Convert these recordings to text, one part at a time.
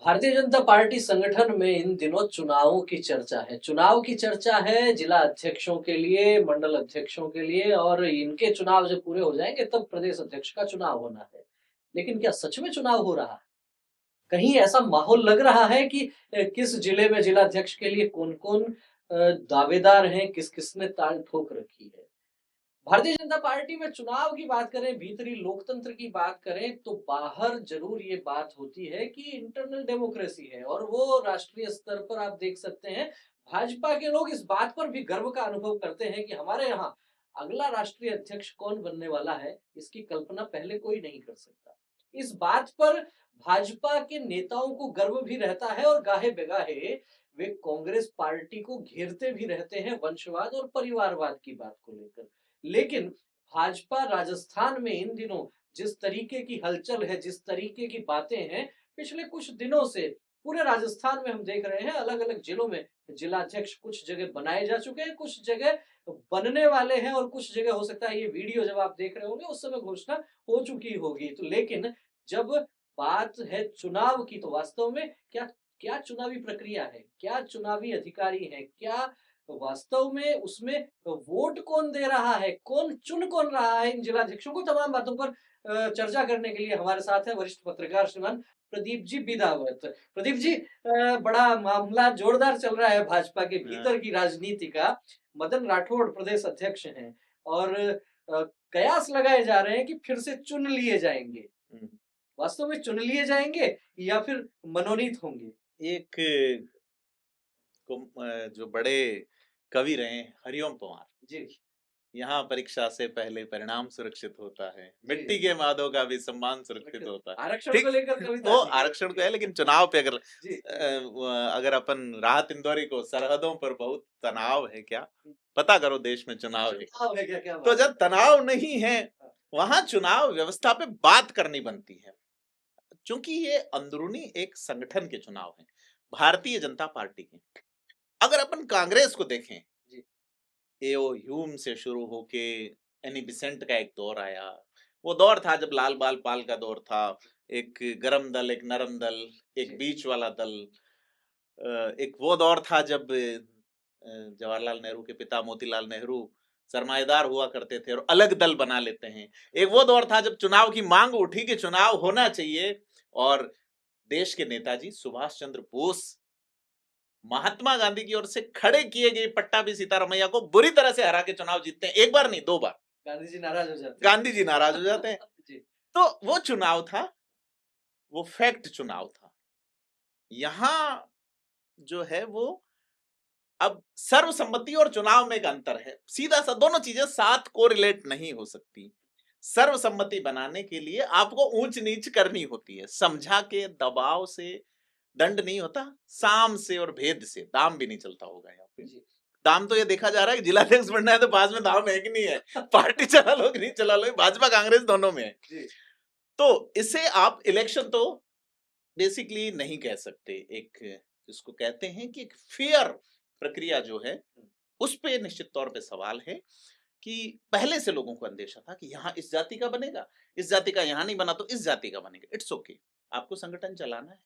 Bharatiya Janata party संगठन में इन दिनों चुनावों की चर्चा है। चुनाव की चर्चा है जिला अध्यक्षों के लिए, मंडल अध्यक्षों के लिए और इनके चुनाव जब पूरे हो जाएँगे तब प्रदेश अध्यक्ष का चुनाव होना है। लेकिन क्या सच में चुनाव हो रहा है? कहीं ऐसा माहौल लग रहा है कि किस जिले में जिलाध्यक्ष के लिए कौन-कौन दावेदार हैं, किस-किस ने ताल ठोक रखी है। भारतीय जनता पार्टी में चुनाव की बात करें, भीतरी लोकतंत्र की बात करें, तो बाहर ज़रूर ये बात होती है कि इंटरनल डेमोक्रेसी है और वो राष्ट्रीय स्तर पर आप देख सकते हैं, भाजपा के लोग इस बात पर भी गर्व का अनुभव करते हैं कि हमारे यहाँ अगला राष्ट्रीय अध्यक्ष कौन बनने वाला है, इसकी कल्पना पहले कोई नहीं कर सकता। इस बात पर भाजपा के नेताओं को गर्व भी रहता है और गाहे-बेगाहे वे कांग्रेस पार्टी को घेरते भी रहते हैं वंशवाद और परिवारवाद की बात को लेकर। लेकिन भाजपा राजस्थान में इन दिनों जिस तरीके की हलचल है, जिस तरीके की बातें हैं, पिछले कुछ दिनों से पूरे राजस्थान में हम देख रहे हैं अलग-अलग जिलों में जिलाध्यक्ष कुछ जगह बनाए जा चुके हैं, कुछ जगह बनने वाले हैं और कुछ जगह हो सकता है ये वीडियो जब आप देख रहे होंगे उस समय घोषणा हो चुकी होगी। तो लेकिन जब बात है चुनाव की तो वास्तव में क्या क्या चुनावी प्रक्रिया है? क्या चुनावी अधिकारी हैं? क्या वास्तव में उसमें वोट कौन दे रहा है? कौन चुन कौन रहा है इन जिलाध्यक्षों को? तमाम बातों पर चर्चा करने के लिए हमारे साथ हैं वरिष्ठ पत्रकार श्रीमान प्रदीप जी बिदावत। प्रदीप जी बड़ा मामला जोरदार चल रहा है भाजपा के भीतर की राजनीति का। मदन राठौड़ प्रदेश अध्यक्ष हैं और कयास लगाए जा रहे हैं कि फिर से चुन लिए जाएँगे। वास्तव में चुन लिए जाएँगे या फिर मनोनीत होंगे? एक जो बड़े कवि रहे हरिओम पंवार, जी, यहाँ परीक्षा से पहले परिणाम सुरक्षित होता है, जी। मिट्टी के माधो का भी सम्मान सुरक्षित होता है। आरक्षण को ठीक, लेकर कविता वो थी। आरक्षण को है, लेकिन चुनाव पे अगर जी, अगर अपन राहत इंदौरी को सरहदों पर बहुत तनाव है क्या, पता करो देश में चुनाव है। चुनाव है क्या? क्या तो बात जब तनाव नहीं है, है। वहां चुनाव व्यवस्था पे बात करनी बनती है, क्योंकि ये अंदरूनी एक संगठन के चुनाव हैं, भारतीय जनता पार्टी के। अगर अपन कांग्रेस को देखें, जी, एओ ह्यूम से शुरू होके एनी बिसेंट का एक दौर आया। वो दौर था जब लाल बाल पाल का दौर था, एक गरम दल, एक नरम दल, एक जी, बीच वाला दल। एक वो दौर था जब जवाहरलाल नेहरू के पिता मोतीलाल नेहरू सरमाएदार हुआ करते थे और अलग दल बना लेते हैं। एक वो दौर था जब चुनाव की मांग उठी कि चुनाव होना चाहिए, और देश के नेताजी सुभाष चंद्र बोस महात्मा गांधी की ओर से खड़े किए गए पट्टाभी सीतारमैया को बुरी तरह से हरा के चुनाव जीतते हैं, एक बार नहीं 2 बार। गांधी जी नाराज हो जाते हैं। गांधी जी नाराज हो जाते हैं। जी, तो वो चुनाव था, वो फैक्ट चुनाव था। यहां जो है वो, अब सर्वसम्मति और चुनाव में एक अंतर है, सीधा सा दोनों चीजें साथ कोरिलेट नहीं हो सकती। सर्वसम्मति बनाने के लिए आपको ऊंच नीच करनी होती है, समझा के दबाव से दंड नहीं होता, साम से और भेद से दाम भी नहीं चलता होगा यहाँ पे। जी, दाम तो ये देखा जा रहा है कि जिलाध्यक्ष बनना है तो पास में दाम है कि नहीं है, पार्टी चला लो कि नहीं चला लो, भाजपा कांग्रेस दोनों में है। जी, तो इसे आप इलेक्शन तो बेसिकली नहीं कह सकते, एक जिसको कहते हैं कि एक फेयर प्रक्रिया जो है, उस पे निश्चित तौर पे सवाल है कि पहले से लोगों को अंदेशा था कि यहाँ इस जाति का बनेगा, इस जाति का यहाँ नहीं बना तो इस जाति का बनेगा। इट्स ओके, आपको संगठन चलाना है,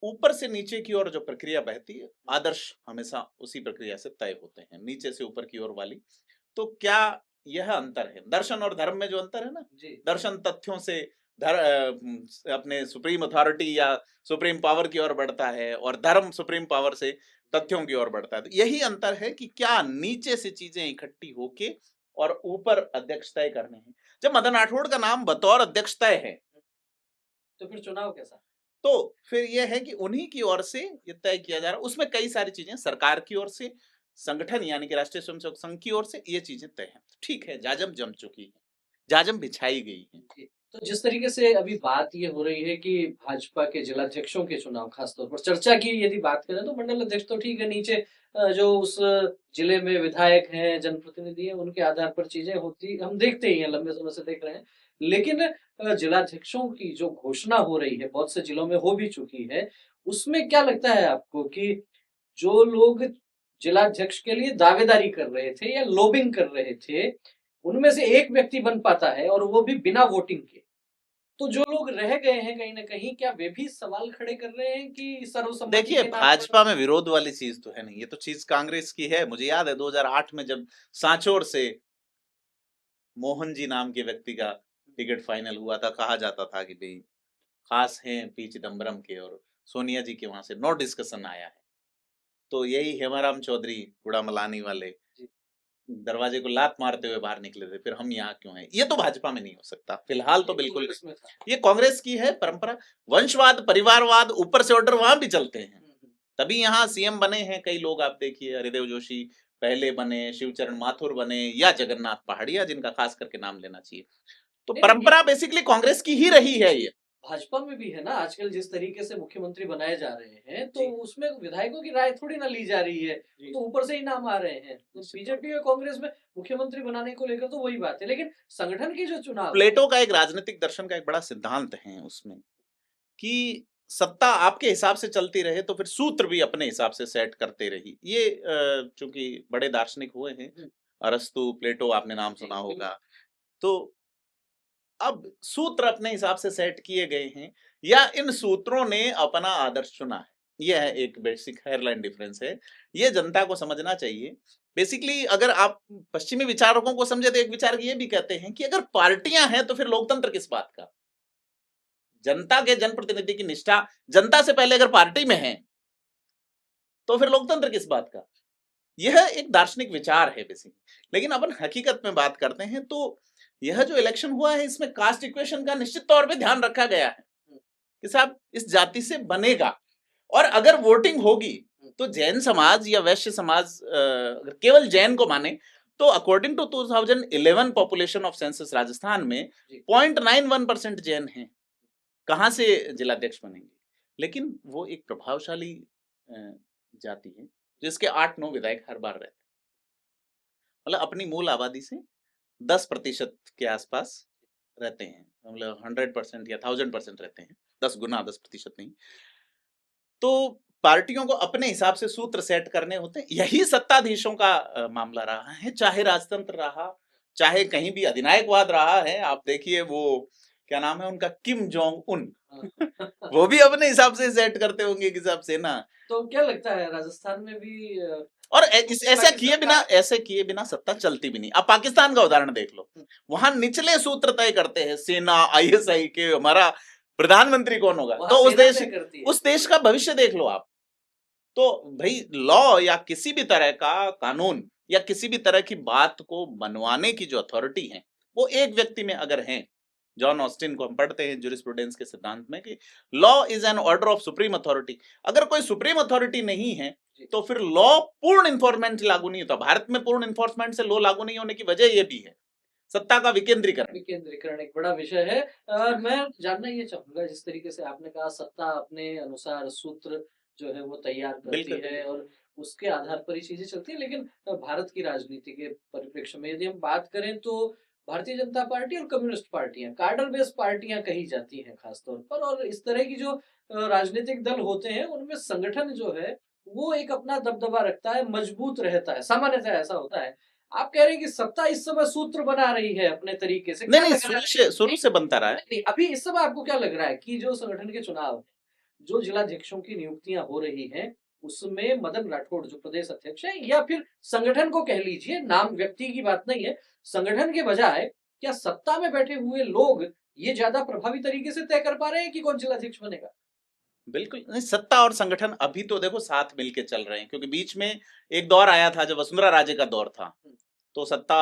ऊपर से नीचे की ओर जो प्रक्रिया बहती है, आदर्श हमेशा उसी प्रक्रिया से तय होते हैं, नीचे से ऊपर की ओर वाली। तो क्या यह अंतर है दर्शन और धर्म में? जो अंतर है ना, जी, दर्शन तथ्यों से अपने सुप्रीम अथॉरिटी या सुप्रीम पावर की ओर बढ़ता है, और धर्म सुप्रीम पावर से तथ्यों की ओर बढ़ता है। तो यही अंतर है कि क्या नीचे से चीजें इकट्ठी होके और ऊपर अध्यक्ष तय करने हैं। जब मदन राठौड़ का नाम बतौर अध्यक्ष तय है, तो फिर चुनाव कैसा? तो फिर यह है कि उन्हीं की ओर से ये तय किया जा रहा है। उसमें कई सारी चीजें सरकार की ओर से, संगठन यानी कि राष्ट्रीय स्वयंसेवक संघ की ओर से ये चीजें तय हैं। ठीक है, जाजम जम चुकी है, जाजम बिछाई गई है। जी, तो जिस तरीके से अभी बात ये हो रही है कि भाजपा के जिलाध्यक्षों के चुनाव खास तौर पर चर्चा की यदि बात करें तो मंडल अध्यक्ष तो ठीक है, नीचे जो उस जिले में विधायक हैं, जनप्रतिनिधि हैं, उनके आधार पर चीजें होती हम देखते ही हैं, लंबे समय से देख रहे हैं। लेकिन जिलाध्यक्षों की जो घोषणा हो रही है, बहुत से जिलों में हो भी चुकी है, उसमें क्या लगता है आपको कि जो लोग जिलाध्यक्ष के लिए दावेदारी कर रहे थे या लॉबिंग कर रहे थे, उनमें से एक व्यक्ति बन पाता है और वो भी बिना वोटिंग के। तो जो लोग रह गए हैं कहीं ना कहीं, क्या वे भी सवाल खड़े कर रहे हैं कि सर्वसम्मति देखिए, के नाम भाजपा पर? में विरोध वाली चीज तो है नहीं, ये तो चीज कांग्रेस की है। मुझे याद है 2008 में जब सांचौर से मोहन जी नाम के व्यक्ति का टिकट फाइनल हुआ था, कहा जाता था कि भाई खास हैं पी चिदम्बरम के, और सोनिया जी के वहां से नो डिस्कशन आया है। तो यही हेमाराम चौधरी गुड़ामलानी वाले जी। दरवाजे को लात मारते हुए बाहर निकले थे, फिर हम यहाँ क्यों हैं। ये तो भाजपा में नहीं हो सकता फिलहाल, तो ये बिल्कुल कांग्रेस में था। ये कांग्रेस की है परंपरा। वंशवाद, परिवारवाद, ऊपर से ऑर्डर वहां भी चलते हैं। हम्म। तभी यहाँ सीएम बने हैं कई लोग, आप देखिए हरिदेव जोशी पहले बने, शिवचरण माथुर बने, या जगन्नाथ पहाड़िया जिनका खास करके नाम लेना चाहिए। तो नहीं नहीं, परंपरा बेसिकली कांग्रेस की ही रही है ये। भाजपा में भी है ना आजकल जिस तरीके से मुख्यमंत्री बनाए जा रहे हैं, तो जी। उसमें विधायकों की राय थोड़ी ना ली जा रही है, जी। तो ऊपर से ही नाम आ रहे हैं। तो निश्चित बीजेपी और कांग्रेस में मुख्यमंत्री बनाने को लेकर तो वही बात है, लेकिन संगठन के जो चुनाव है, प्लेटो का एक राजनीतिक दर्शन का एक बड़ा सिद्धांत है उसमें, कि सत्ता आपके हिसाब से चलती रहे तो फिर सूत्र भी अपने हिसाब से सेट करते रही। ये चूंकि बड़े दार्शनिक हुए हैं, अरस्तु, प्लेटो, आपने नाम जी, सुना बिल्कुल। होगा। तो अब सूत्र अपने हिसाब से सेट किए गए हैं, या इन सूत्रों ने अपना आदर्श चुना है। यह है एक बेसिक हेयरलाइन डिफरेंस है, ये जनता को समझना चाहिए। बेसिकली अगर आप पश्चिमी विचारकों को समझे तो एक विचारक ये भी कहते हैं कि अगर पार्टियां हैं तो फिर लोकतंत्र किस बात का। जनता के जनप्रतिनिधि की निष्ठा जनता से पहले अगर पार्टी में है तो फिर लोकतंत्र किस बात का। यह एक दार्शनिक विचार है बेसिकली। लेकिन अपन हकीकत में बात करते हैं तो यह जो इलेक्शन हुआ है इसमें कास्ट इक्वेशन का निश्चित तौर पे ध्यान रखा गया है कि साहब इस जाति से बनेगा, और अगर वोटिंग होगी तो जैन समाज या वैश्य समाज अगर केवल जैन को माने तो according to 2011 population of census Rajasthan में 0.91% जैन हैं। कहां से जिलाध्यक्ष बनेंगे। लेकिन वो एक प्रभावशाली जाति है जिसके 8-9 विधायक हर बार रहते हैं, मतलब अपनी मूल आबादी से 10% के आसपास रहते हैं, मतलब 100% या 1000% रहते हैं, 10 गुना 10% नहीं। तो पार्टियों को अपने हिसाब से सूत्र सेट करने होते हैं। यही सत्ताधीशों का मामला रहा है, चाहे राजतंत्र रहा, चाहे कहीं भी अधिनायकवाद रहा है। आप देखिए वो क्या नाम है उनका, किम जोंग उन वो भी अपने हिसाब से सेट करते होंगे कि साहब सेना। तो क्या लगता है राजस्थान में भी और ऐसे किए बिना सत्ता चलती भी नहीं। अब पाकिस्तान का उदाहरण देख लो, वहां निचले सूत्र तय करते हैं, सेना, आईएसआई के हमारा प्रधानमंत्री कौन होगा, तो उस देश का भविष्य देख लो आप। तो भाई लॉ या किसी भी तरह का कानून या किसी भी तरह की बात को बनवाने की जो अथॉरिटी है वो एक व्यक्ति में अगर है, जॉन ऑस्टिन को हम पढ़ते हैं ज्यूरिस्प्रूडेंस के सिद्धांत में कि law is an order of supreme authority. अगर कोई सुप्रीम अथॉरिटी नहीं है तो फिर लॉ पूर्ण इन्फोर्समेंट लागू नहीं होता। भारत में पूर्ण इन्फोर्समेंट से लॉ लागू नहीं होने की वजह यह भी है सत्ता का विकेंद्रीकरण। विकेंद्रीकरण एक बड़ा विषय है। मैं जानना ये चाहूंगा, जिस तरीके से आपने कहा सत्ता अपने अनुसार सूत्र जो है वो तैयार करती है और उसके आधार पर ही चीजें चलती है, लेकिन भारत की राजनीति के परिप्रेक्ष्य में यदि हम बात करें तो भारतीय जनता पार्टी और कम्युनिस्ट पार्टियां कार्डर बेस्ड पार्टियां कही जाती हैं खासतौर पर, और इस तरह की जो राजनीतिक दल होते हैं उनमें संगठन जो है वो एक अपना दबदबा रखता है, मजबूत रहता है, सामान्यतः ऐसा होता है। आप कह रहे हैं कि सत्ता इस समय सूत्र बना रही है अपने तरीके से, नहीं, शुरू से बनता रहा है। नहीं, अभी इस समय आपको क्या लग रहा है कि जो संगठन के चुनाव, जो जिलाध्यक्षों की नियुक्तियां हो रही हैं, उसमें मदन राठौड़ जो प्रदेश अध्यक्ष है, या फिर संगठन को कह लीजिए, नाम व्यक्ति की बात नहीं है, संगठन के बजाय क्या सत्ता में बैठे हुए लोग ये ज्यादा प्रभावी तरीके से तय कर पा रहे हैं कि कौन जिलाध्यक्ष बनेगा? बिल्कुल नहीं, सत्ता और संगठन अभी तो देखो साथ मिलके चल रहे हैं, क्योंकि बीच में एक दौर आया था जब वसुंधरा राजे का दौर था, तो सत्ता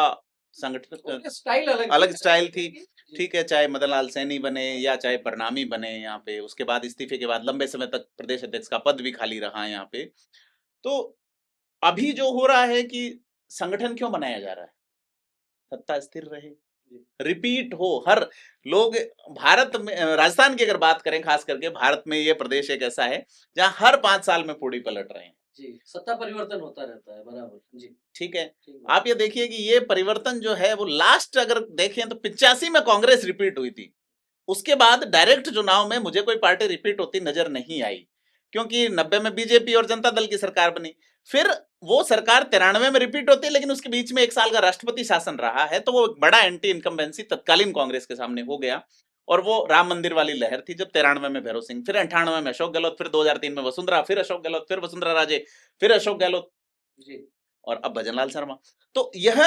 संगठन स्टाइल अलग स्टाइल थी। ठीक है, चाहे मदन लाल सैनी बने या चाहे प्रणामी बने यहाँ पे, उसके बाद इस्तीफे के बाद लंबे समय तक प्रदेश अध्यक्ष का पद भी खाली रहा यहाँ पे। तो अभी जो हो रहा है कि संगठन क्यों बनाया जा रहा है, सत्ता स्थिर रहे, रिपीट हो हर लोग। भारत में राजस्थान की अगर बात करें, खास करके भारत में ये प्रदेश एक ऐसा है जहां हर 5 साल में पूड़ी पलट रहे हैं। जी, सत्ता परिवर्तन होता रहता है, बराबर। जी, ठीक है, आप ये देखिए कि ये परिवर्तन जो है वो लास्ट अगर देखें तो 85 में कांग्रेस रिपीट हुई थी। उसके बाद डायरेक्ट चुनाव में मुझे कोई पार्टी रिपीट होती नजर नहीं आई, क्योंकि 90 में बीजेपी और जनता दल की सरकार बनी। फिर वो सरकार 93 में रिपीट होती है, लेकिन उसके बीच में 1 साल का राष्ट्रपति शासन रहा है, तो वो बड़ा एंटी इनकम्बेंसी तत्कालीन कांग्रेस के सामने हो गया। और वो राम मंदिर वाली लहर थी जब 93 में भैरव सिंह, फिर 98 में अशोक गहलोत, फिर 2003 में वसुंधरा, फिर अशोक गहलोत, फिर वसुंधरा राजे, फिर अशोक गहलोत जी। और अब भजनलाल शर्मा। तो यह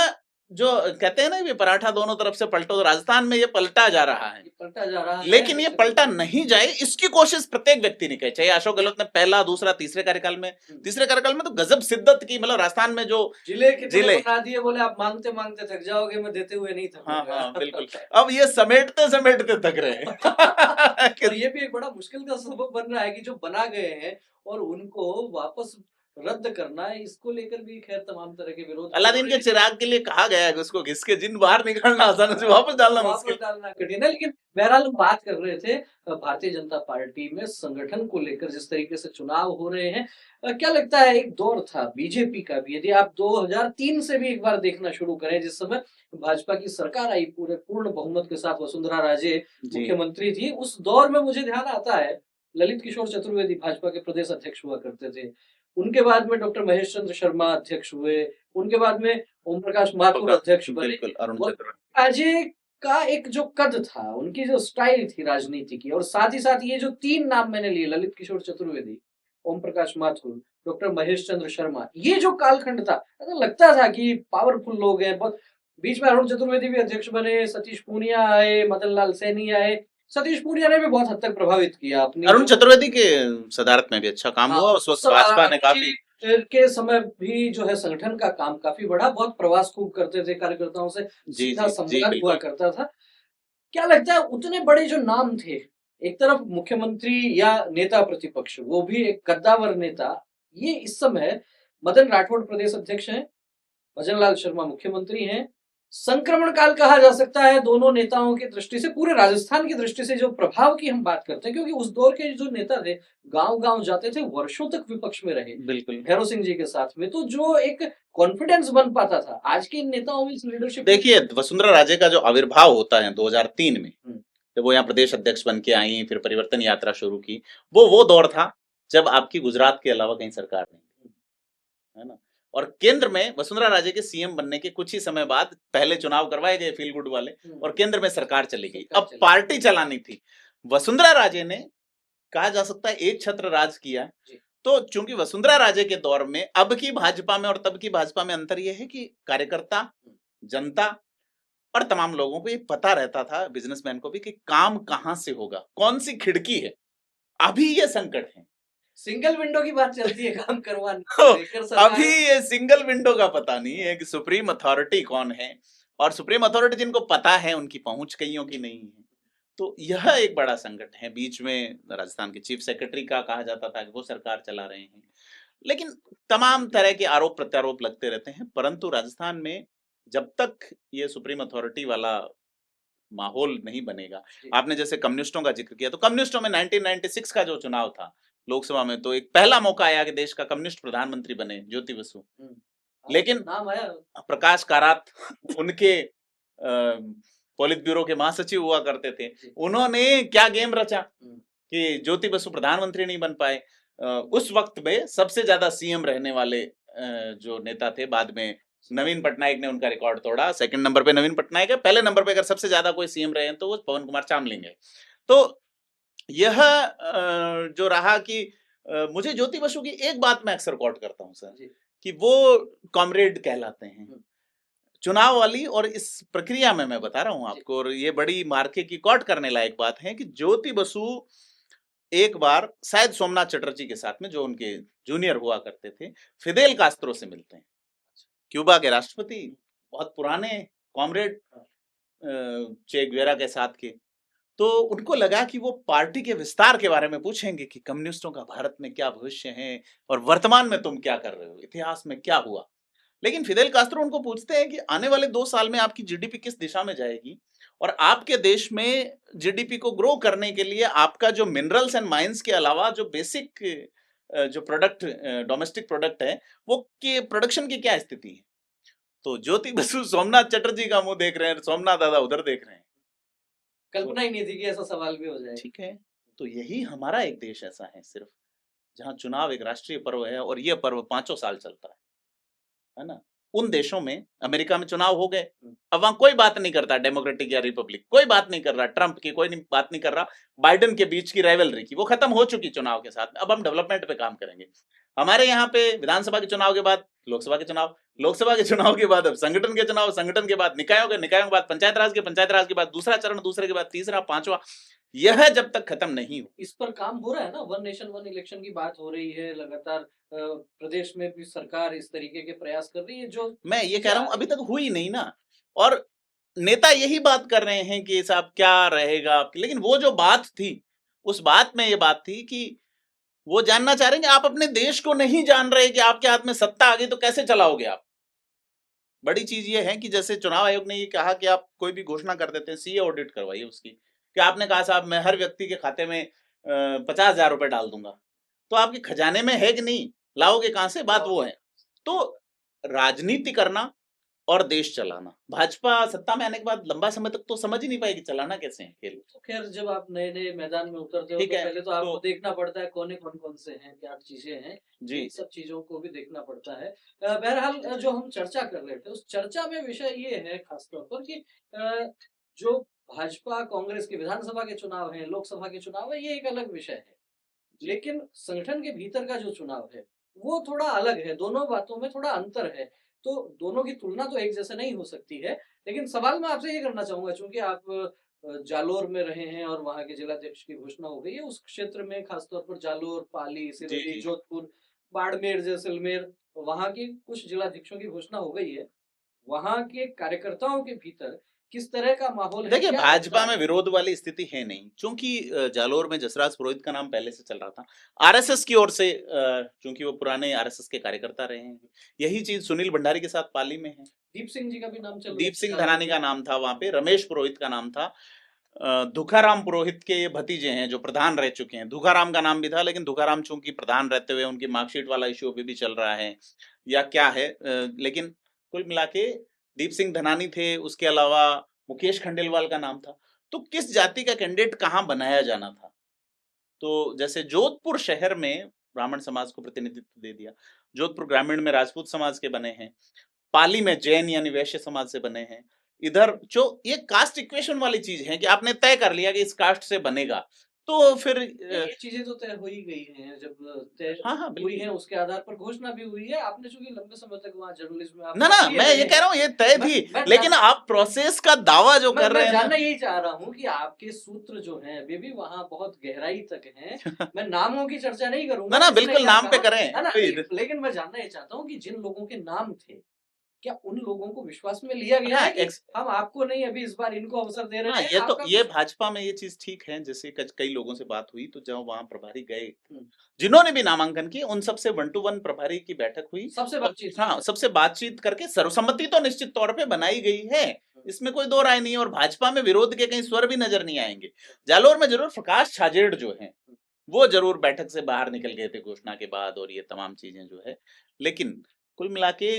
जो कहते हैं ना ये पराठा दोनों तरफ से पलटो, तो राजस्थान में ये पलटा जा रहा है, ये पलटा जा रहा है। लेकिन ये पलटा नहीं जाए इसकी कोशिश प्रत्येक व्यक्ति ने की, चाहे अशोक गहलोत ने पहला, दूसरा, तीसरे कार्यकाल में, तीसरे कार्यकाल में तो गजब शिद्दत की, मतलब राजस्थान में जो जिले कितने जिले बना दिए, बोले आप मांगते मांगते थक जाओगे, मैं देते हुए नहीं हाँ थकूंगा। हाँ बिल्कुल, अब ये समेटते समेटते थक रहे हैं और ये भी एक बड़ा मुश्किल का सबब बन रहा है कि जो बना गए हैं और उनको वापस रद्द करना है, इसको लेकर भी खैर तमाम तरह के विरोध हो अलादीन रहे के हैं। चिराग के लिए कहा गया है कि उसको घिस के जिन बाहर निकालना आसान है, उसे वापस डालना वापस मुश्किल। डालना कठिन है, लेकिन बहरहाल हम बात कर रहे थे भारतीय जनता पार्टी में संगठन को लेकर जिस तरीके से चुनाव हो रहे हैं। क्या लगता है, एक दौर था बीजेपी का भी, यदि आप 2003 से भी एक बार देखना शुरू करें, जिस समय भाजपा की सरकार आई पूरे पूर्ण बहुमत के साथ, वसुंधरा राजे जी मुख्यमंत्री थी, उस दौर में मुझे ध्यान आता है ललित किशोर चतुर्वेदी भाजपा के प्रदेश अध्यक्ष हुआ करते थे। उनके बाद में डॉक्टर महेश चंद्र शर्मा अध्यक्ष हुए, उनके बाद में ओम प्रकाश माथुर अध्यक्ष बने। बिल्कुल, अरुण वो चतुर्वेदी राजे का एक जो कद था, उनकी जो स्टाइल थी राजनीति की, और साथ ही साथ ये जो 3 नाम मैंने लिए, ललित किशोर चतुर्वेदी, ओम प्रकाश माथुर, डॉक्टर महेश चंद्र शर्मा, ये जो कालखंड था, ऐसा लगता था कि पावरफुल लोग हैं बहुत। बीच में अरुण चतुर्वेदी भी अध्यक्ष बने, सतीश पूनिया आए, मदन लाल सैनी आए। सतीश पूनिया ने भी बहुत हद तक प्रभावित किया अपनी अरुण जो चतुर्वेदी के सदारत में भी अच्छा काम हाँ, हुआ, उस उस वक्त समय भाजपा ने अरुण काफी जी के समय भी जो है संगठन का काम काफी बढ़ा, बहुत प्रवास खूब करते थे, कार्यकर्ताओं से जी सीधा जी जी संवाद हुआ बिल्कुल। करता था। क्या लगता है, उतने बड़े जो नाम थे, एक तरफ मुख्यमंत्री या नेता प्रतिपक्ष, वो भी एक कद्दावर नेता, ये इस समय मदन राठौड़ प्रदेश अध्यक्ष हैं, भजनलाल शर्मा मुख्यमंत्री हैं। संक्रमण काल कहा जा सकता है दोनों नेताओं की दृष्टि से, पूरे राजस्थान की दृष्टि से जो प्रभाव की हम बात करते हैं, क्योंकि उस दौर के जो नेता थे, गांव-गांव जाते थे, वर्षों तक विपक्ष में रहे, बिल्कुल भैरव सिंह जी के साथ में, तो जो एक कॉन्फिडेंस बन पाता था, आज के इन नेताओं में इस लीडरशिप देखिए, वसुंधरा राजे का जो आविर्भाव होता है 2003 में, हुँ, जब वो यहाँ प्रदेश अध्यक्ष बन के आई, फिर परिवर्तन यात्रा शुरू की, वो दौर था जब आपकी गुजरात के अलावा कहीं सरकार नहीं थी, है ना? और केंद्र में वसुंधरा राजे के सीएम बनने के कुछ ही समय बाद पहले चुनाव करवाए गए फील गुड वाले, और केंद्र में सरकार चली गई। सरकार अब चली। पार्टी चलानी थी। वसुंधरा राजे ने कहा जा सकता है एक छत्र राज किया। जी। तो चूंकि वसुंधरा राजे के दौर में अब की भाजपा में और तब की भाजपा में अंतर यह है कि कार्यकर्ता, जनता और तमाम लोगों को ये पता रहता था, बिजनेसमैन को भी, कि काम कहां से होगा, कौन सी खिड़की है। अभी ये संकट है। सिंगल विंडो की बात चलती है काम करवाने तो को लेकर सरकार। अभी ये सिंगल विंडो का पता नहीं है कि सुप्रीम अथॉरिटी कौन है, और सुप्रीम अथॉरिटी जिनको पता है उनकी पहुंच कईयों की नहीं है। तो यह एक बड़ा संकट है। बीच में राजस्थान के चीफ सेक्रेटरी का कहा जाता था कि वो सरकार चला रहे हैं, लेकिन तमाम तरह के आरोप प्रत्यारोप लगते रहते हैं। परंतु राजस्थान में जब तक ये सुप्रीम अथॉरिटी वाला माहौल नहीं बनेगा, जी। आपने जैसे कम्युनिस्टों का जिक्र किया, तो कम्युनिस्टों में 1996 का जो चुनाव था लोकसभा में, तो एक पहला मौका आया कि देश का कम्युनिस्ट प्रधानमंत्री बने, ज्योति बसु। हुँ। लेकिन नाम आया। प्रकाश कारात उनके पोलित ब्यूरो के महासचिव हुआ करते थे, जी। उन्होंने क्या गेम रचा हुँ। कि ज्योति बसु प्रधानमंत्री नहीं बन पाए। उस वक्त में सबसे ज्यादा सीएम रहने वाले जो नेता थे, बाद में नवीन पटनायक ने उनका रिकॉर्ड तोड़ा। सेकंड नंबर पे नवीन पटनायक है, पहले नंबर पे अगर सबसे ज्यादा कोई सीएम रहे हैं तो वो पवन कुमार चामलिंग है। तो यह जो रहा कि मुझे ज्योति बसु की एक बात मैं अक्सर कोट करता हूँ सर, जी। कि वो कॉमरेड कहलाते हैं हुँ। चुनाव वाली। और इस प्रक्रिया में मैं बता रहा हूँ जी। आपको, और ये बड़ी मार्के की कोट करने लायक बात है कि ज्योति बसु एक बार शायद सोमनाथ चटर्जी के साथ में, जो उनके जूनियर हुआ करते थे, फिदेल कास्त्रो से मिलते हैं, क्यूबा के राष्ट्रपति, बहुत पुराने कॉमरेड चे गुवेरा के साथ के। तो उनको लगा कि वो पार्टी के विस्तार के बारे में पूछेंगे कि कम्युनिस्टों का भारत में क्या भविष्य है और वर्तमान में तुम क्या कर रहे हो, इतिहास में क्या हुआ। लेकिन फिदेल कास्त्रो उनको पूछते हैं कि आने वाले 2 साल में आपकी जीडीपी किस दिशा में जाएगी, और आपके देश में जीडीपी को ग्रो करने के लिए आपका जो मिनरल्स एंड माइंस के अलावा जो बेसिक जो प्रोडक्ट, डोमेस्टिक प्रोडक्ट है, वो के प्रोडक्शन की क्या स्थिति है। तो ज्योति बसु सोमनाथ चटर्जी का मुंह देख रहे हैं, सोमनाथ दादा उधर देख रहे हैं। कल्पना ही नहीं थी कि ऐसा सवाल भी हो जाए। ठीक है, तो यही हमारा एक देश ऐसा है सिर्फ, जहाँ चुनाव एक राष्ट्रीय पर्व है और ये पर्व 5 साल चलता है ना? उन देशों में, अमेरिका में चुनाव हो गए, अब वहां कोई बात नहीं करता डेमोक्रेटिक या रिपब्लिक, कोई बात नहीं कर रहा ट्रंप की, कोई नहीं बात नहीं कर रहा बाइडेन के बीच की राइवलरी की, वो खत्म हो चुकी चुनाव के साथ। अब हम डेवलपमेंट पे काम करेंगे। हमारे यहाँ पे विधानसभा के चुनाव के बाद लोकसभा के चुनाव, लोकसभा के चुनाव के बाद अब संगठन के चुनाव, संगठन के बाद निकायों के बाद पंचायत राज के, पंचायत राज के बाद दूसरा चरण, दूसरे के बाद तीसरा, पांचवा, यह जब तक खत्म नहीं हो। इस पर काम हो रहा है ना, वन नेशन वन इलेक्शन की बात हो रही है लगातार, प्रदेश में भी सरकार इस तरीके के प्रयास कर रही है। जो मैं ये कह रहा हूं अभी तक हुई नहीं ना, और नेता यही बात कर रहे हैं कि साहब क्या रहेगा, लेकिन वो जो बात थी, उस बात में ये बात थी कि वो जानना चाह रहे हैं कि आप अपने देश को नहीं जान रहे कि आपके हाथ में सत्ता आ गई तो कैसे चलाओगे आप। बड़ी चीज ये है कि जैसे चुनाव आयोग ने ये कहा कि आप कोई भी घोषणा कर देते हैं, सीए ऑडिट करवाइए उसकी, कि आपने कहा साहब मैं हर व्यक्ति के खाते में 50,000 रुपए डाल दूंगा, तो आपके खजाने में है कि नहीं, लाओगे कहां से, बात वो है। तो राजनीति करना और देश चलाना, भाजपा सत्ता में आने के बाद लंबा समय तक तो समझ ही नहीं पाएगी चलाना कैसे है खेल। तो खैर जब आप नए नए मैदान में उतरते हो ठीक तो है, पहले तो आपको तो देखना पड़ता है कौन कौन से हैं, क्या चीजें हैं, जी इन सब चीजों को भी देखना पड़ता है। बहरहाल जो हम चर्चा कर रहे थे, उस चर्चा में विषय ये है खासतौर पर कि जो भाजपा कांग्रेस के विधानसभा के चुनाव है, लोकसभा के चुनाव है, ये एक अलग विषय है, लेकिन संगठन के भीतर का जो चुनाव है वो थोड़ा अलग है, दोनों बातों में थोड़ा अंतर है। तो दोनों की तुलना तो एक जैसे नहीं हो सकती है, लेकिन सवाल मैं आपसे ये करना चाहूंगा, चूंकि आप जालोर में रहे हैं और वहां के जिलाध्यक्ष की घोषणा हो गई है, उस क्षेत्र में खासतौर पर जालोर, पाली, जी सिरोही, जी जोधपुर, बाड़मेर, जैसलमेर, वहां की कुछ जिलाध्यक्षों की घोषणा हो गई है। वहां के कार्यकर्ताओं के भीतर किस तरह का माहौल है, देखिए क्या चर्चा भाजपा में है? विरोध वाली स्थिति है नहीं, क्योंकि जालोर में जसराज पुरोहित का नाम पहले से चल रहा था, आरएसएस की ओर से, क्योंकि वो पुराने आरएसएस के कार्यकर्ता रहे हैं। यही चीज सुनील भंडारी के साथ पाली में है, दीप सिंह जी का भी नाम चल रहा दीप है सिंह जालोर धनानी में। का नाम था वहां पे, रमेश पुरोहित का नाम था, धुखाराम पुरोहित के ये भतीजे हैं जो प्रधान रह चुके हैं। धुखाराम का नाम भी था, लेकिन धुखाराम चूंकि प्रधान रहते हुए उनकी मार्कशीट वाला इश्यू अभी भी चल रहा है या क्या है, लेकिन कुल मिला के दीप सिंह धनानी थे, उसके अलावा मुकेश खंडेलवाल का नाम था। तो किस जाति का कैंडिडेट कहाँ बनाया जाना था, तो जैसे जोधपुर शहर में ब्राह्मण समाज को प्रतिनिधित्व दे दिया, जोधपुर ग्रामीण में राजपूत समाज के बने हैं, पाली में जैन यानी वैश्य समाज से बने हैं। इधर जो ये कास्ट इक्वेशन वाली चीज है कि आपने तय कर लिया कि इस कास्ट से बनेगा, तो फिर ये चीजें तो तय हो ही गई हैं, जब तय हाँ हाँ हुई बिल्कुल। है उसके आधार पर घोषणा भी हुई है। आपने चूंकि लंबे समय तक वहाँ जर्नलिज्म में आप ना ना, सक्रिय मैं रहे ये कह हैं, रहा हूँ ये तय मैं थी, मैं लेकिन जान आप प्रोसेस का दावा जो कर मैं रहे हैं जानना ना, यही चाह रहा हूँ कि आपके सूत्र जो हैं वे भी वहाँ बहुत गहराई तक हैं। मैं नामों की चर्चा नहीं ना करूंगा ना किसने बिल्कुल क्या नाम पे कहा, करें है ना? कोई लेकिन मैं जानना ये चाहता हूँ कि जिन लोगों के नाम थे, क्या उन लोगों को विश्वास में लिया गया हाँ है कि हम आपको नहीं, अभी इस बार इनको अवसर दे हाँ, रहे हैं, ये तो आपका ये कुछ भाजपा में ये चीज ठीक है, जैसे कई लोगों से बात हुई तो जब वहां प्रभारी गए, हम्म, जिन्होंने भी नामांकन किए उन सबसे 1-to-1 प्रभारी की बैठक हुई, सबसे और बातचीत हाँ सबसे बातचीत करके सर्वसम्मति तो निश्चित तौर पे बनाई गई है, इसमें कोई दो राय नहीं है, और भाजपा में विरोध के कहीं स्वर भी नजर नहीं आएंगे। जालोर में जरूर प्रकाश छाजेड़ जो है वो जरूर बैठक से बाहर निकल गए थे घोषणा के बाद, और ये तमाम चीजें जो है, लेकिन कुल मिला के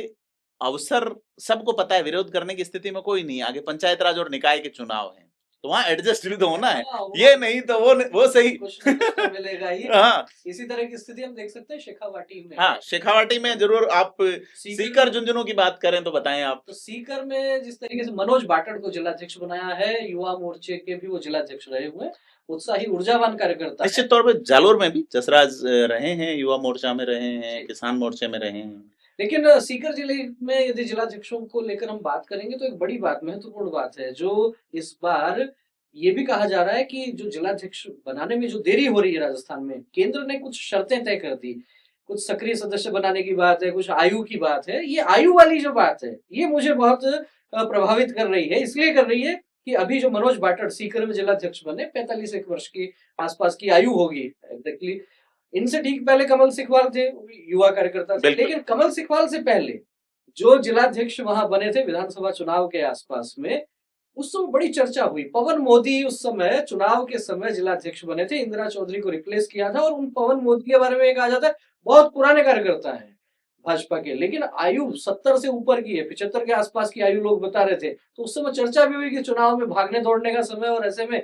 अवसर सबको पता है, विरोध करने की स्थिति में कोई नहीं, आगे पंचायत राज और निकाय के चुनाव हैं, तो वहां एडजस्ट भी तो होना है, हाँ, ये नहीं तो वो सही। कुछ न कुछ तो मिलेगा ही। हाँ इसी तरह की स्थिति हम देख सकते हैं शेखावाटी में। हाँ, शेखावाटी में जरूर आप सीकर झुंझुनू की बात करें तो बताएं आप। तो सीकर में जिस तरीके से मनोज बाटड़ को जिलाध्यक्ष बनाया है, युवा मोर्चे के भी वो जिलाध्यक्ष रहे हुए, उत्साही ऊर्जावान कार्यकर्ता है। निश्चित तौर पे जालोर में भी जसराज रहे हैं, युवा मोर्चा में रहे हैं, किसान मोर्चे में रहे हैं। लेकिन सीकर जिले में यदि जिलाध्यक्षों को लेकर हम बात करेंगे तो एक बड़ी बात, महत्वपूर्ण बात है, जो इस बार ये भी कहा जा रहा है कि जो जिलाध्यक्ष बनाने में जो देरी हो रही है राजस्थान में, केंद्र ने कुछ शर्तें तय कर दी, कुछ सक्रिय सदस्य बनाने की बात है, कुछ आयु की बात है। ये आयु वाली जो बात है ये मुझे बहुत प्रभावित कर रही है, इसलिए कर रही है कि अभी जो मनोज बाटड़ सीकर में जिलाध्यक्ष बने, 45 एक वर्ष की आसपास की आयु होगी एग्जैक्टली। इनसे ठीक पहले कमल सिखवाल थे, युवा कार्यकर्ता थे, लेकिन कमल सिखवाल से पहले जो जिलाध्यक्ष वहां बने थे विधानसभा चुनाव के आसपास में, उस समय बड़ी चर्चा हुई। पवन मोदी उस समय चुनाव के समय जिलाध्यक्ष बने थे, इंदिरा चौधरी को रिप्लेस किया था, और उन पवन मोदी के बारे में कहा जाता है बहुत पुराने कार्यकर्ता हैं भाजपा के, लेकिन आयु 70 से ऊपर की है, 75 के आसपास की आयु लोग बता रहे थे। तो उस समय चर्चा भी हुई कि चुनाव में भागने दौड़ने का समय, और ऐसे में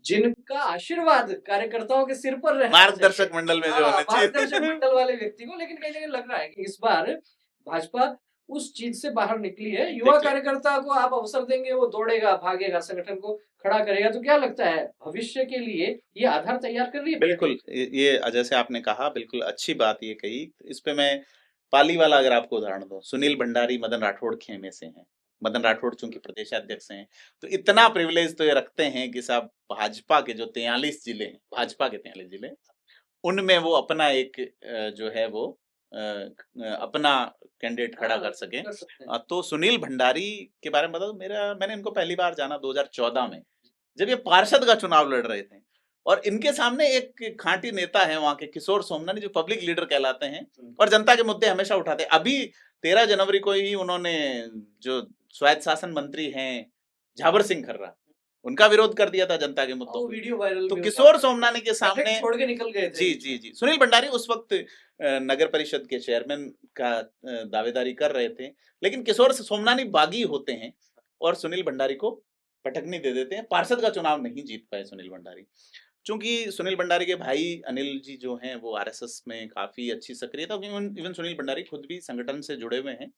जिनका आशीर्वाद कार्यकर्ताओं के सिर पर रहना, मार्गदर्शक मंडल में जो होने चाहिए, मार्गदर्शक मंडल वाले व्यक्ति को, लेकिन कहीं ना कहीं लग रहा है कि इस बार भाजपा उस चीज से बाहर निकली है। युवा देखिए कार्यकर्ता को आप अवसर देंगे, वो दौड़ेगा, भागेगा, संगठन को खड़ा करेगा। तो क्या लगता है भविष्य के लिए ये आधार तैयार कर रही है बिल्कुल, पार्टी? ये जैसे आपने कहा बिल्कुल अच्छी बात ये कही। इस पे मैं पाली वाला अगर आपको उदाहरण दूँ, सुनील भंडारी मदन राठौड़ खेमे से हैं। मदन राठौड़ चूँकि प्रदेशाध्यक्ष हैं, तो इतना प्रिविलेज तो ये रखते हैं कि साहब भाजपा के जो 43 जिले हैं, भाजपा के 43 जिले, उनमें वो अपना एक जो है वो अपना कैंडिडेट खड़ा हाँ, कर सकें। कर सकते हैं। तो सुनील भंडारी के बारे में बताऊँ, मैंने इनको पहली बार जाना 2014 में, जब ये पार्षद का चुनाव लड़ रहे थे। और इनके सामने एक खांटी नेता है वहाँ के, किशोर सोमनानी, जो पब्लिक लीडर कहलाते हैं और जनता के मुद्दे हमेशा उठाते हैं। अभी 13 जनवरी को ही उन्होंने, जो स्वायत्त शासन मंत्री हैं झाबर सिंह खर्रा, उनका विरोध कर दिया था जनता के मुद्दों वो पे। वीडियो वायरल तो भी हुआ किशोर था। सोमनानी के बैठक सामने, छोड़ के निकल गए थे जी बीच जी में। जी, सुनील भंडारी उस वक्त नगर परिषद के चेयरमैन का दावेदारी कर रहे थे, लेकिन किशोर सोमनानी बागी होते हैं और सुनील भंडारी को पटकनी दे देते हैं। पार्षद का चुनाव नहीं जीत पाए सुनील भंडारी, चूंकि सुनील भंडारी के भाई अनिल जी जो हैं वो आरएसएस में काफी अच्छी सक्रियता, इवन इवन सुनील भंडारी खुद भी संगठन से जुड़े हुए हैं।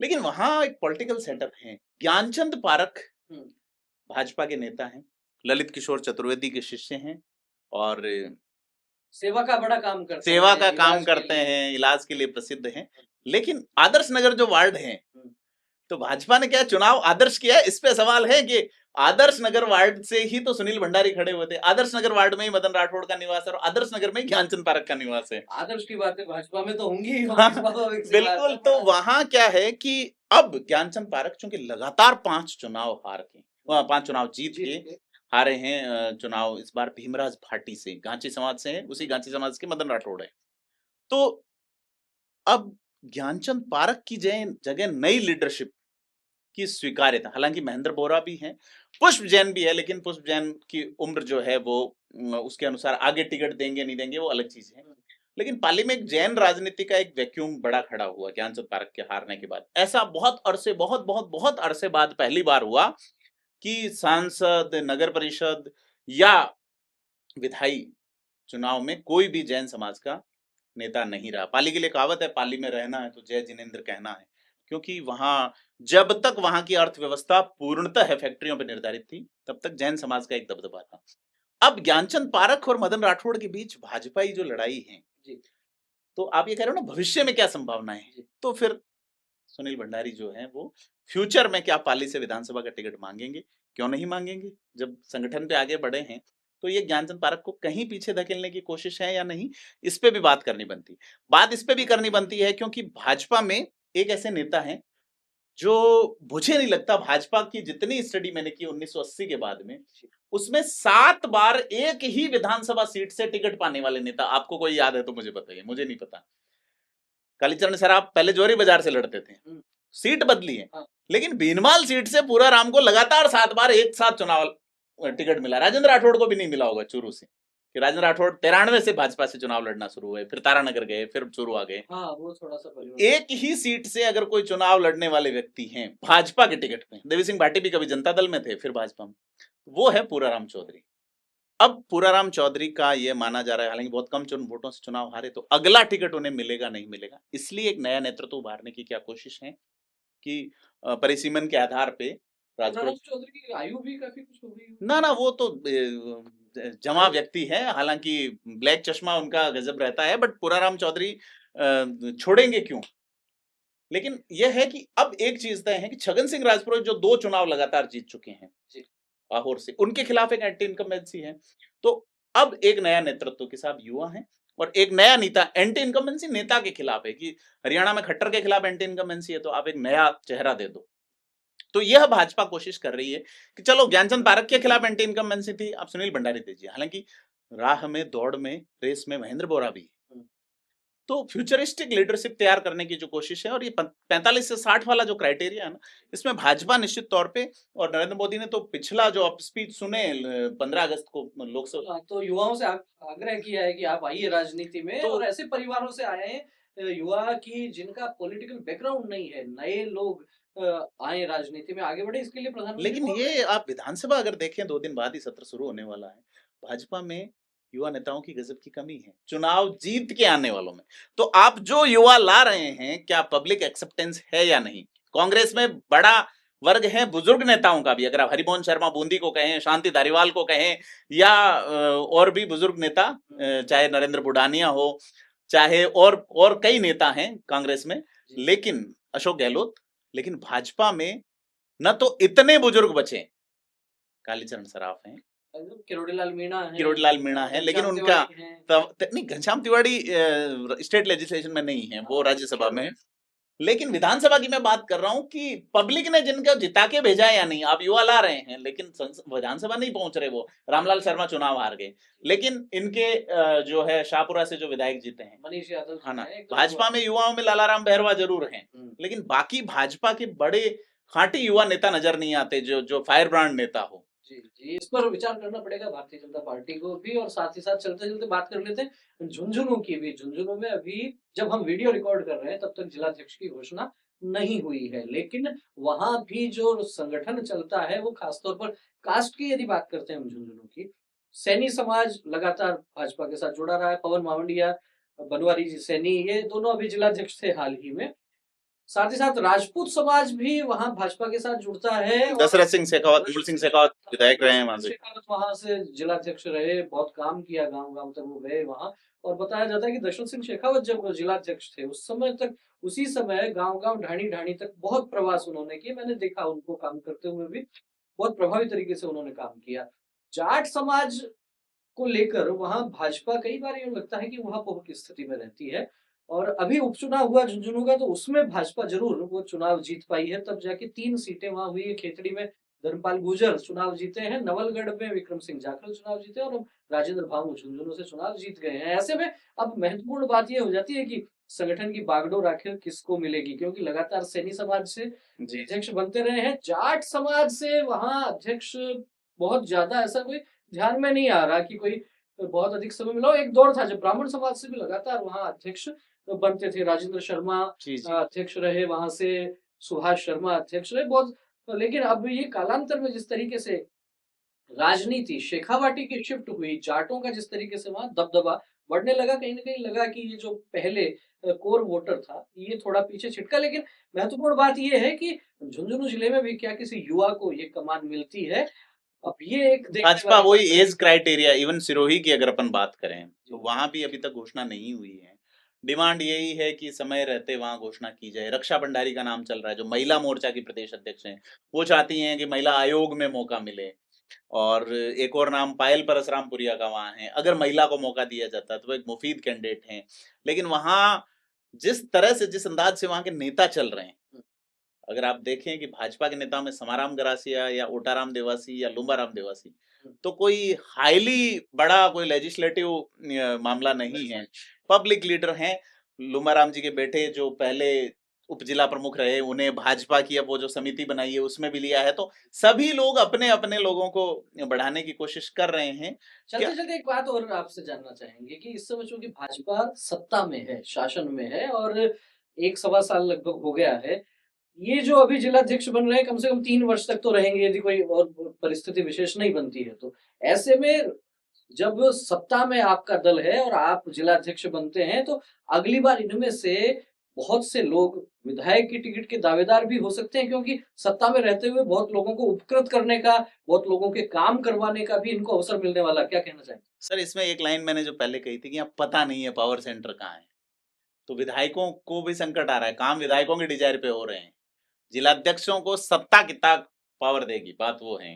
लेकिन वहां एक पॉलिटिकल सेटअप है। ज्ञानचंद पारख हुँ। भाजपा के नेता हैं, ललित किशोर चतुर्वेदी के शिष्य हैं और सेवा का बड़ा काम करते सेवा हैं, का काम इलाज के करते लिए। हैं, इलाज के लिए प्रसिद्ध हैं। लेकिन आदर्श नगर जो वार्ड है, हुँ। तो भाजपा ने क्या चुनाव आदर्श किया है? इस पे सवाल है कि आदर्श नगर वार्ड से ही तो सुनील भंडारी खड़े हुए थे। आदर्श नगर वार्ड में ही मदन राठौड़ का निवास है और आदर्श नगर में ही ज्ञानचंद पारख का निवास है। आदर्श की बातें भाजपा में तो होंगी ही हाँ, होंगी, स्वाभाविक सी बात बिल्कुल। है, तो बड़ा वहां क्या है कि अब ज्ञानचंद पारख चूंकि लगातार 5 चुनाव हार के, 5 चुनाव जीत जीत के के। हारे हैं, चुनाव इस बार भीमराज भाटी से, गांची समाज से है, उसी गांची समाज के मदन राठौड़ है। तो अब ज्ञानचंद पारख की जगह नई लीडरशिप की स्वीकार्यता, हालांकि महेंद्र बोरा भी हैं, पुष्प जैन भी है, लेकिन पुष्प जैन की उम्र जो है वो उसके अनुसार आगे टिकट देंगे नहीं देंगे वो अलग चीज है। लेकिन पाली में एक जैन राजनीति का एक वैक्यूम बड़ा खड़ा हुआ ज्ञानचंद पारख के हारने के बाद। ऐसा बहुत अरसे, बहुत बहुत बहुत अरसे बाद पहली बार हुआ कि सांसद, नगर परिषद या विधायी चुनाव में कोई भी जैन समाज का नेता नहीं रहा। पाली के लिए कहावत है, पाली में रहना है तो जय जिनेंद्र कहना है, क्योंकि वहां जब तक वहां की अर्थव्यवस्था पूर्णतः फैक्ट्रियों पर निर्धारित थी, तब तक जैन समाज का एक दबदबा था। अब ज्ञानचंद पारख और मदन राठौड़ के बीच भाजपाई जो लड़ाई है, जी, तो आप ये कह रहे हो ना भविष्य में क्या संभावनाएं हैं, जी। तो फिर सुनील भंडारी जो है वो फ्यूचर में क्या पाली से विधानसभा का टिकट मांगेंगे? क्यों नहीं मांगेंगे? जब संगठन पे आगे बढ़े हैं, तो ये ज्ञानचंद पारख को कहीं पीछे धकेलने की कोशिश है या नहीं, इस पे भी बात करनी बनती है। बात इस पे भी करनी बनती है क्योंकि भाजपा में एक ऐसे नेता हैं जो, मुझे नहीं लगता, भाजपा की जितनी स्टडी मैंने की 1980 के बाद में, उसमें 7 बार एक ही विधानसभा सीट से टिकट पाने वाले नेता आपको कोई याद है तो मुझे बताइए, मुझे नहीं पता। कालीचरण सराफ पहले जोरी बाजार से लड़ते थे, हुँ। सीट बदली है, हाँ। लेकिन भीनमाल सीट से पूरा राम को लगातार 7 बार एक साथ चुनाव टिकट मिला। राजेंद्र राठौड़ को भी नहीं मिला होगा चूरू से, कि राजेंद्र राठौड़ 93 से भाजपा से चुनाव लड़ना शुरू हुए, फिर तारानगर गए, फिर चूरू आ गए। हाँ, वो थोड़ा-सा परिवर्तन। एक ही सीट से अगर कोई चुनाव लड़ने वाले व्यक्ति हैं भाजपा के टिकट पे, देवी सिंह भाटी भी कभी जनता दल में थे फिर भाजपा में, वो है पूराराम चौधरी। अब पूराराम चौधरी का ये माना जा रहा है, हालांकि बहुत कम वोटों से चुनाव हारे, तो अगला टिकट उन्हें मिलेगा नहीं मिलेगा, इसलिए एक नया नेतृत्व उभारने की क्या कोशिश है कि परिसीमन के आधार पे राजकोट। राम चौधरी की आयु भी काफ़ी कुछ हो गई ना ना, वो तो जमा है। व्यक्ति है, हालांकि ब्लैक चश्मा उनका गजब रहता है, बट पूराराम चौधरी छोड़ेंगे क्यों? लेकिन यह है कि अब एक चीज तय है कि छगन सिंह राजपुरोहित जो 2 चुनाव लगातार जीत चुके हैं जी। लाहौर से, उनके खिलाफ एक एंटी इनकम्बेंसी है। तो अब एक नया नेतृत्व के साथ युवा है और एक नया नेता, एंटी इनकम्बेंसी नेता के खिलाफ है कि हरियाणा में खट्टर के खिलाफ एंटी इनकम्बेंसी है, तो आप एक नया चेहरा दे दो। तो यह भाजपा कोशिश कर रही है कि चलो ज्ञानचंद पारख के खिलाफ एंटी इनकम्बेंसी थी, आप सुनील भंडारी दीजिए। हालांकि राह में, दौड़ में, रेस में महेंद्र बोरा भी है। हुँ। तो फ्यूचरिस्टिक लीडरशिप तैयार करने की जो कोशिश है, और ये 45 से 60 वाला जो क्राइटेरिया है ना, इसमें भाजपा निश्चित तौर पे, और नरेंद्र मोदी ने तो पिछला जो अप स्पीच सुने 15 अगस्त को लोकसभा, हाँ, तो युवाओं से आग्रह किया है कि आप आइए राजनीति में, तो और ऐसे परिवारों से आए हैं युवा की जिनका पॉलिटिकल बैकग्राउंड नहीं है, नए लोग आए राजनीति में, आगे बढ़े, इसके लिए प्रधानमंत्री लेकिन बोल रहे ये हैं। आप विधानसभा अगर देखें, 2 दिन बाद ही सत्र शुरू होने वाला है। भाजपा में युवा नेताओं की गजब की कमी है चुनाव जीत के आने वालों में। तो आप जो युवा ला रहे हैं, क्या पब्लिक एक्सेप्टेंस है या नहीं? कांग्रेस में बड़ा वर्ग है बुजुर्ग नेताओं का भी, अगर आप हरिमोहन शर्मा बूंदी को कहें, शांति धारीवाल को कहें, या और भी बुजुर्ग नेता, चाहे नरेंद्र बुढ़ानिया हो, चाहे और कई नेता हैं कांग्रेस में, लेकिन अशोक गहलोत, लेकिन भाजपा में न तो इतने बुजुर्ग बचे, कालीचरण सराफ हैं, किरोड़ीलाल मीणा है, लेकिन उनका नहीं, घनश्याम तिवाड़ी स्टेट लेजिस्लेशन में नहीं है, वो राज्यसभा में है। लेकिन विधानसभा की मैं बात कर रहा हूं कि पब्लिक ने जिनका जिता के भेजा है या नहीं, आप युवा ला रहे हैं लेकिन विधानसभा नहीं पहुंच रहे। वो रामलाल शर्मा चुनाव हार गए, लेकिन इनके जो है शाहपुरा से जो विधायक जीते हैं मनीष यादव, हाँ ना, भाजपा में युवाओं में लालाराम बहरवा जरूर हैं, लेकिन बाकी भाजपा के बड़े खांटी युवा नेता नजर नहीं आते जो फायर ब्रांड नेता हो। जी, इस पर विचार करना पड़ेगा भारतीय जनता पार्टी को भी। और साथ ही साथ चलते चलते बात कर लेते हैं झुंझुनू की भी। झुंझुनू में अभी जब हम वीडियो रिकॉर्ड कर रहे हैं तब तक जिलाध्यक्ष की घोषणा नहीं हुई है, लेकिन वहां भी जो संगठन चलता है वो खासतौर पर कास्ट की यदि बात करते हैं हम झुंझुनू की, सैनी समाज लगातार भाजपा के साथ जुड़ा रहा है। पवन मावंडिया, बनवारी जी सैनी, ये दोनों अभी जिलाध्यक्ष थे हाल ही में। साथ ही साथ राजपूत समाज भी वहां भाजपा के साथ जुड़ता है। दशरथ सिंह शेखावत, मूल सिंह शेखावत विधायक रहे हैं, वहां से जिलाध्यक्ष रहे, बहुत काम किया, गांव गांव तक वो गए वहां। और बताया जाता है कि दशरथ सिंह शेखावत जब जिलाध्यक्ष थे उस समय तक, उसी समय गांव गांव ढाणी ढाणी तक बहुत प्रवास उन्होंने किए। मैंने देखा उनको काम करते हुए भी, बहुत प्रभावी तरीके से उन्होंने काम किया। जाट समाज को लेकर वहां भाजपा कई बार यूं लगता है कि वहां की स्थिति में रहती है। और अभी उपचुनाव हुआ झुंझुनू का, तो उसमें भाजपा जरूर वो चुनाव जीत पाई है, तब जाके 3 सीटें वहां हुई है। खेतड़ी में धर्मपाल गुर्जर चुनाव जीते हैं, नवलगढ़ में विक्रम सिंह जाखल चुनाव जीते और अब राजेंद्र भाऊ झुंझुनू से चुनाव जीत गए हैं। ऐसे में अब महत्वपूर्ण बात यह हो जाती है कि संगठन की बागडोर आखिर किसको मिलेगी, क्योंकि लगातार सैनी समाज से अध्यक्ष बनते रहे हैं। जाट समाज से वहां अध्यक्ष बहुत ज्यादा ऐसा कोई ध्यान में नहीं आ रहा कि कोई बहुत अधिक समय मिला। एक दौर था जब ब्राह्मण समाज से भी लगातार वहां अध्यक्ष बनते थे। राजेंद्र शर्मा अध्यक्ष रहे, वहां से सुभाष शर्मा अध्यक्ष रहे बहुत। लेकिन अब ये कालांतर में जिस तरीके से राजनीति शेखावाटी की शिफ्ट हुई, जाटों का जिस तरीके से वहां दबदबा बढ़ने लगा, कहीं ना कहीं लगा कि ये जो पहले कोर वोटर था ये थोड़ा पीछे छिटका। लेकिन महत्वपूर्ण बात ये है कि झुंझुनू जिले में भी क्या किसी युवा को ये कमान मिलती है, अब ये एक भाजपा वही एज क्राइटेरिया, इवन सिरोही की अगर अपन बात करें तो वहां भी अभी तक घोषणा नहीं हुई है। डिमांड यही है कि समय रहते वहां घोषणा की जाए। रक्षा भंडारी का नाम चल रहा है, जो महिला मोर्चा की प्रदेश अध्यक्ष हैं, वो चाहती हैं कि महिला आयोग में मौका मिले। और एक और नाम पायल परसरामपुरिया का वहां है, अगर महिला को मौका दिया जाता है तो वो एक मुफीद कैंडिडेट हैं। लेकिन वहां जिस तरह से, जिस अंदाज से वहां के नेता चल रहे हैं, अगर आप देखें कि भाजपा के नेताओं में समाराम गरासिया या ओटाराम देवासी या लुम्बाराम देवासी, तो कोई हाईली बड़ा कोई लेजिस्लेटिव मामला नहीं है, पब्लिक लीडर हैं। लुम्बाराम जी के बेटे जो पहले उप जिला प्रमुख रहे, उन्हें भाजपा की अब वो जो समिति बनाई है उसमें भी लिया है। तो सभी लोग अपने अपने लोगों को बढ़ाने की कोशिश कर रहे हैं। चलते चलते एक बात और आपसे जानना चाहेंगे कि इस समय चूंकि भाजपा सत्ता में है, शासन में है, और 1-1.25 साल लगभग हो गया है, ये जो अभी जिलाध्यक्ष बन रहे हैं कम से कम 3 वर्ष तक तो रहेंगे यदि कोई और परिस्थिति विशेष नहीं बनती है तो। ऐसे में जब सत्ता में आपका दल है और आप जिलाध्यक्ष बनते हैं, तो अगली बार इनमें से बहुत से लोग विधायक की टिकट के दावेदार भी हो सकते हैं, क्योंकि सत्ता में रहते हुए बहुत लोगों को उपकृत करने का, बहुत लोगों के काम करवाने का भी इनको अवसर मिलने वाला। क्या कहना चाहेंगे सर? इसमें एक लाइन मैंने जो पहले कही थी कि यहाँ पता नहीं है पावर सेंटर कहाँ है, तो विधायकों को भी संकट आ रहा है, काम विधायकों के डिजायर पे हो रहे हैं। जिलाध्यक्षों को सत्ता कितना पावर देगी, बात वो है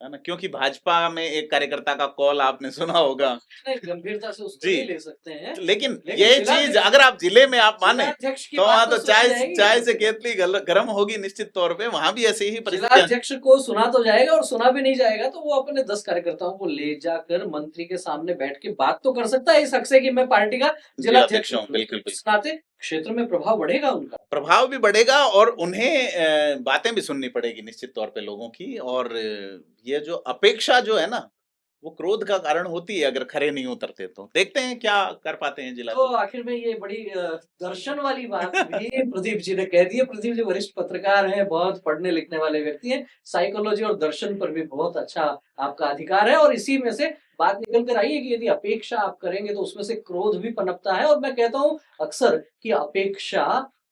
ना, क्योंकि भाजपा में एक कार्यकर्ता का कॉल आपने सुना होगा, गंभीरता से उसको नहीं ले सकते हैं। लेकिन ये चीज अगर आप जिले में आप माने तो वहां तो चाय से केतली गर्म होगी निश्चित तौर पे। वहां भी ऐसे ही जिलाध्यक्ष को सुना तो जाएगा, और सुना भी नहीं जाएगा तो वो अपने 10 कार्यकर्ताओं को ले जाकर मंत्री के सामने बैठ के बात तो कर सकता है इस हक से कि मैं पार्टी का जिलाध्यक्ष हूं। बिल्कुल सुनाते क्षेत्र में प्रभाव बढ़ेगा, उनका प्रभाव भी बढ़ेगा और उन्हें बातें भी सुननी पड़ेगी निश्चित तौर पे लोगों की। और ये जो अपेक्षा जो है ना, वो क्रोध का कारण होती है अगर खरे नहीं उतरते तो। देखते हैं क्या कर पाते हैं जिला। तो आखिर में ये बड़ी दर्शन वाली बात भी प्रदीप जी ने कह दी है। प्रदीप जी वरिष्ठ पत्रकार हैं, बहुत पढ़ने लिखने वाले व्यक्ति हैं, साइकोलॉजी और दर्शन पर भी बहुत अच्छा आपका अधिकार है, और इसी में से बात निकल कर आई है कि यदि अपेक्षा आप करेंगे तो उसमें से क्रोध भी पनपता है, और मैं कहता हूँ अक्सर कि अपेक्षा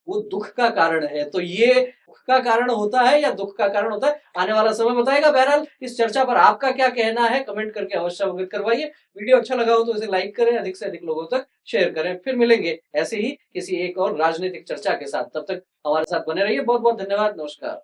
वो दुख का कारण है। तो ये दुख का कारण होता है या दुख का कारण होता है, आने वाला समय बताएगा। बहरहाल इस चर्चा पर आपका क्या कहना है, कमेंट करके अवश्य अवगत करवाइए। वीडियो अच्छा लगा हो तो इसे लाइक करें, अधिक से अधिक लोगों तक शेयर करें। फिर मिलेंगे ऐसे ही किसी एक और राजनीतिक चर्चा के साथ, तब तक हमारे साथ बने रहिए। बहुत बहुत धन्यवाद, नमस्कार।